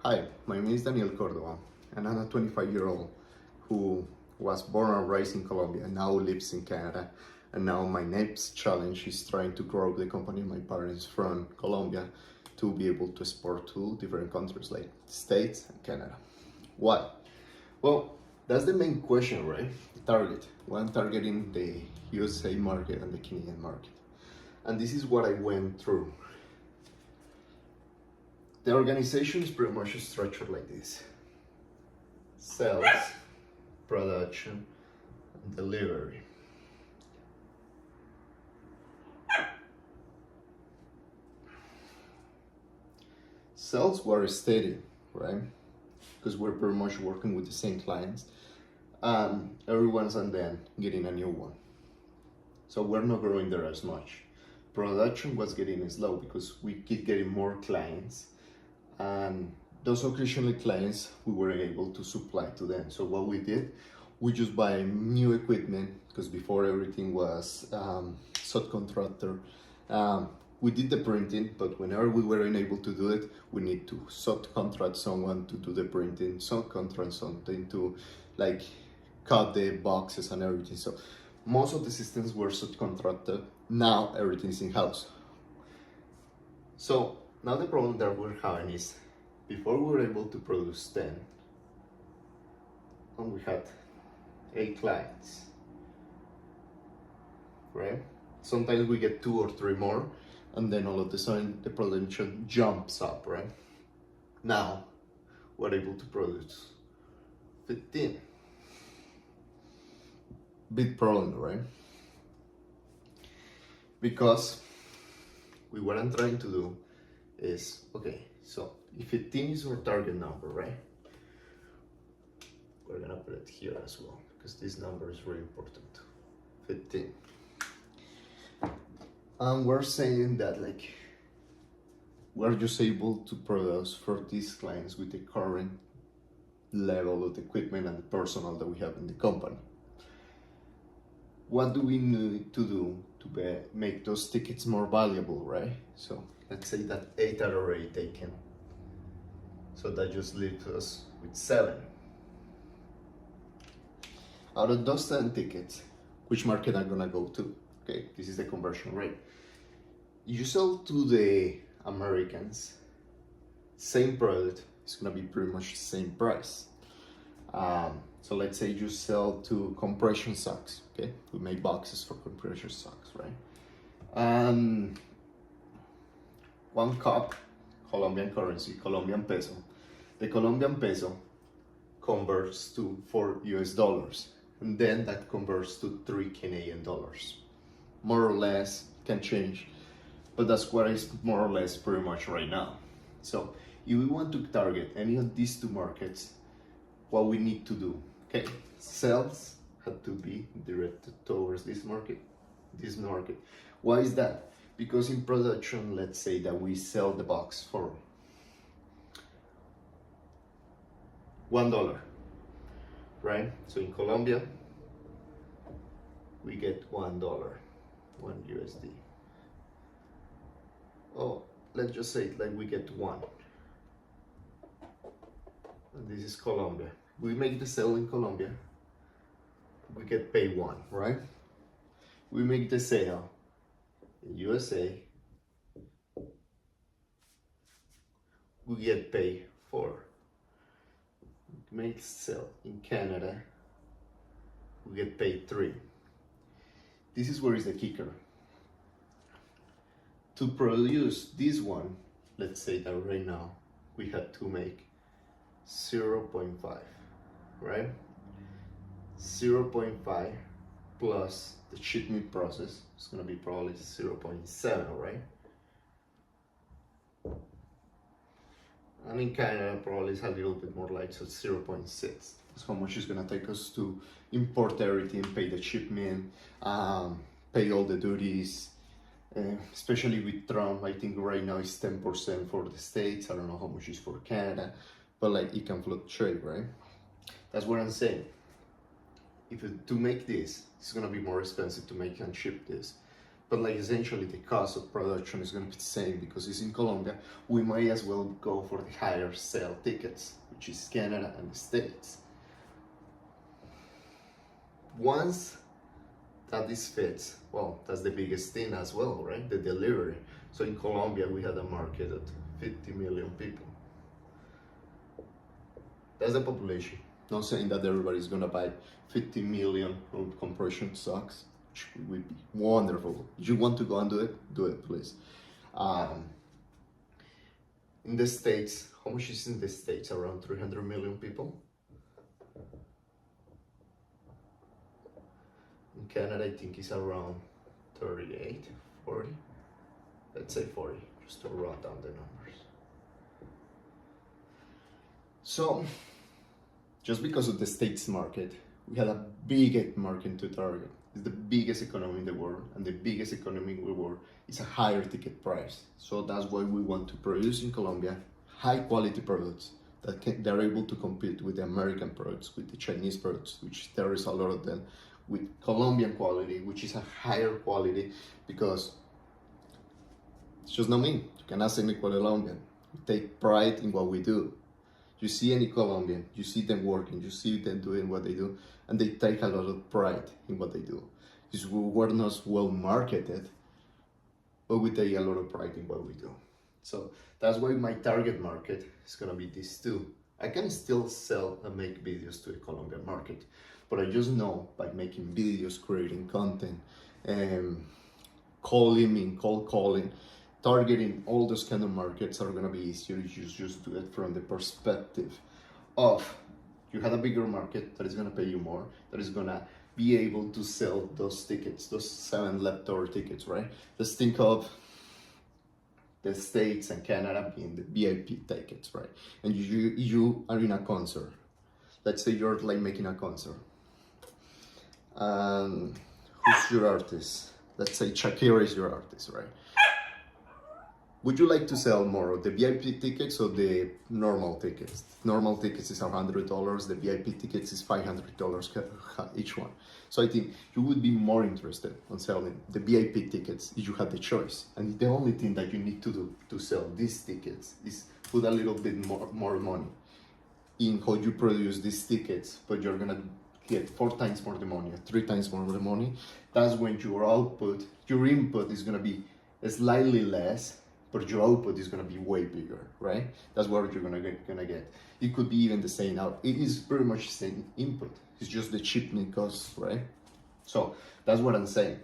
Hi, my name is Daniel Cordova, and I'm a 25-year-old who was born and raised in Colombia and now lives in Canada. And now my next challenge is trying to grow the company my parents from Colombia to be able to export to different countries like States and Canada. Why? Well, that's the main question, right? The target. Well, I'm targeting the USA market and the Canadian market. And this is what I went through. The organization is pretty much structured like this: sales, production, and delivery. Sales were steady, right? Because we're pretty much working with the same clients, and everyone's and then getting a new one. So we're not growing there as much. Production was getting slow because we keep getting more clients, and those occasional clients we weren't able to supply to them. So what we did, we just buy new equipment because before everything was subcontractor. We did the printing, but whenever we weren't able to do it, we need to subcontract someone to do the printing, subcontract something to like cut the boxes and everything. So most of the systems were subcontracted. Now everything's in-house. So now the problem that we're having is, before we were able to produce 10, and we had 8 clients, right? Sometimes we get 2 or 3 more, and then all of a sudden the production jumps up, right? Now we're able to produce 15. Big problem, right? Because what I'm trying to do is, okay, so if 15 is our target number, right? We're gonna put it here as well, because this number is really important. 15. And we're saying that like we're just able to produce for these clients with the current level of the equipment and the personnel that we have in the company. What do we need to do to make those tickets more valuable, right? So let's say that 8 are already taken. So that just leaves us with 7. Out of those 10 tickets, which market I'm gonna go to? Okay, this is the conversion rate. You sell to the Americans, same product, it's gonna be pretty much the same price. So let's say you sell to compression socks, okay? We make boxes for compression socks, right? 1 cup, Colombian currency, Colombian peso. The Colombian peso converts to 4 US dollars, and then that converts to 3 Canadian dollars. More or less, can change, but that's what is more or less pretty much right now. So if we want to target any of these 2 markets, what we need to do, okay, sales had to be directed towards this market. Why is that? Because in production, let's say that we sell the box for $1, right? So in Colombia, we get $1, 1 USD. Oh, let's just say like we get 1. And this is Colombia. We make the sale in Colombia, we get paid 1, right? We make the sale in USA, we get paid 4. We make the sale in Canada, we get paid 3. This is where is the kicker. To produce this one, let's say that right now we had to make 0.5, right? 0.5 plus the shipment process is gonna be probably 0.7, right? And in Canada, probably it's a little bit more like, so 0.6. That's how much it's gonna take us to import everything, pay the shipment, pay all the duties. Especially with Trump, I think right now it's 10% for the States. I don't know how much is for Canada, but like it can fluctuate, right? That's what I'm saying. To make this, it's gonna be more expensive to make and ship this. But like essentially the cost of production is going to be the same because it's in Colombia. We might as well go for the higher sale tickets, which is Canada and the States. Once that is fixed, well, that's the biggest thing as well, right? The delivery. So in Colombia, we had a market of 50 million people. That's the population. Not saying that everybody's gonna buy 50 million of compression socks, which would be wonderful. If you want to go and do it, please. In the States, how much is in the States? Around 300 million people. In Canada, I think it's around 38, 40. Let's say 40, just to run down the numbers. So, just because of the States market, we had a big market to target. It's the biggest economy in the world, and the biggest economy in the world is a higher ticket price. So that's why we want to produce in Colombia high quality products that they're able to compete with the American products, with the Chinese products, which there is a lot of them, with Colombian quality, which is a higher quality, because it's just not me. You can ask any Colombian. We take pride in what we do. You see any Colombian, you see them working, you see them doing what they do, and they take a lot of pride in what they do. Because we're not well marketed, but we take a lot of pride in what we do. So that's why my target market is gonna be these two. I can still sell and make videos to the Colombian market, but I just know by making videos, creating content, cold calling, targeting all those kind of markets are gonna be easier. You just do it from the perspective of you have a bigger market that is gonna pay you more, that is gonna be able to sell those tickets, those 7 leftover tickets, right? Let's think of the States and Canada being the VIP tickets, right? And you are in a concert. Let's say you're like making a concert. Who's your artist? Let's say Shakira is your artist, right? Would you like to sell more of the VIP tickets or the normal tickets? Normal tickets is $100, the VIP tickets is $500 each one. So I think you would be more interested on selling the VIP tickets if you had the choice. And the only thing that you need to do to sell these tickets is put a little bit more money in how you produce these tickets, but you're gonna get 4 times more the money, or 3 times more the money. That's when your input is gonna be slightly less, but your output is gonna be way bigger, right? That's what you're gonna get. It could be even the same out. It is pretty much the same input. It's just the shipping costs, right? So that's what I'm saying.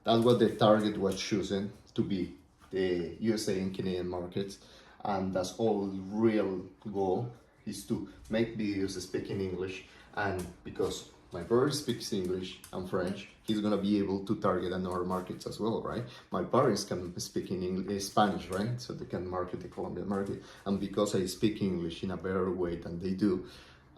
That's what the target was choosing to be the USA and Canadian markets, and that's all real goal is to make videos speaking English. And because my brother speaks English and French, he's gonna be able to target another markets as well, right? My parents can speak in English, Spanish, right? So they can market the Colombian market. And because I speak English in a better way than they do,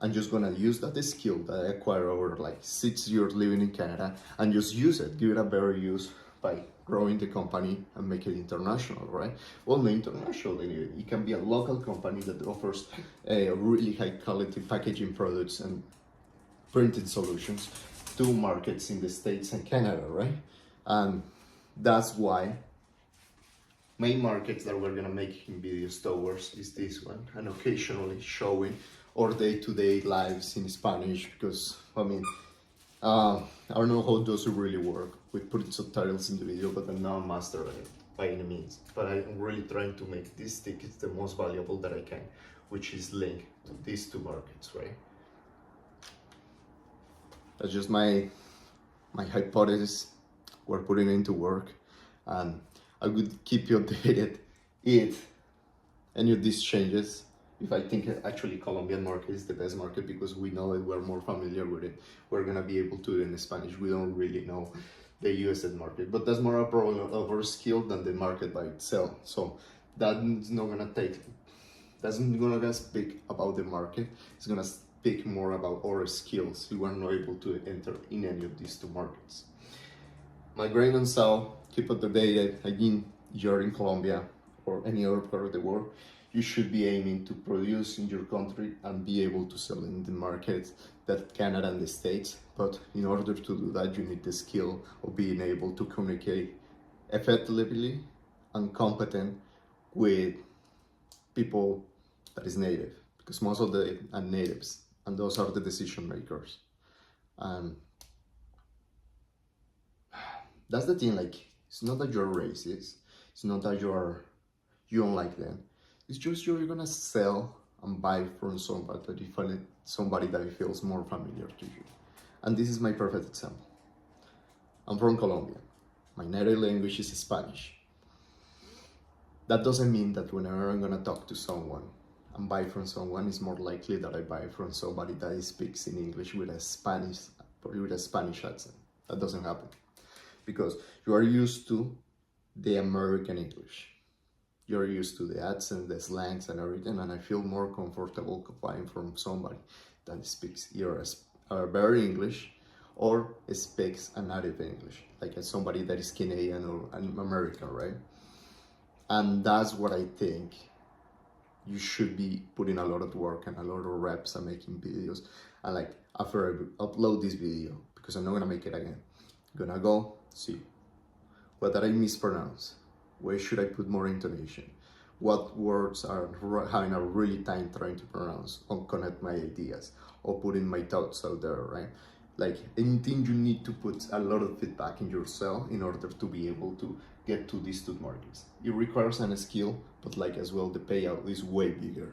I'm just gonna use that skill that I acquired over like 6 years living in Canada and just use it, give it a better use by growing the company and make it international, right? Well, not international anyway. It can be a local company that offers a really high quality packaging products and printing solutions to markets in the States and Canada, right? And that's why main markets that we're gonna make in videos towards is this one, and occasionally showing our day-to-day lives in Spanish, because I mean, I don't know how those really work with putting subtitles in the video, but I'm not a master at it by any means. But I'm really trying to make these tickets the most valuable that I can, which is linked to these 2 markets, right? That's just my hypothesis. We're putting it into work, and I would keep you updated if any of these changes. If I think actually Colombian market is the best market because we know it, we're more familiar with it. We're gonna be able to do it in Spanish. We don't really know the US market, but that's more a problem of our skill than the market by itself. So that's not gonna speak about the market. It's gonna speak more about our skills. We were not able to enter in any of these 2 markets. My grain and salt, keep up to date. Again, you're in Colombia or any other part of the world, you should be aiming to produce in your country and be able to sell in the markets that Canada and the States. But in order to do that, you need the skill of being able to communicate effectively and competent with people that is native, because most of the are natives, and those are the decision makers. And that's the thing, like, it's not that you're racist, it's not that you don't like them, it's just you're gonna sell and buy from somebody that feels more familiar to you. And this is my perfect example. I'm from Colombia. My native language is Spanish. That doesn't mean that whenever I'm gonna talk to someone and buy from someone, it's more likely that I buy from somebody that speaks in English with a Spanish accent. That doesn't happen, because you are used to the American English. You're used to the accent, the slangs, and everything, and I feel more comfortable buying from somebody that speaks either a very English or speaks a native English, like somebody that is Canadian or an American, right? And that's what I think you should be putting a lot of work and a lot of reps and making videos. And like, after I upload this video, because I'm not gonna make it again, I'm gonna go see what did I mispronounce, where should I put more intonation, what words are having a really time trying to pronounce, or connect my ideas, or putting my thoughts out there, right? Like, anything, you need to put a lot of feedback in yourself in order to be able to get to these 2 markets. It requires a skill, but like as well, the payout is way bigger.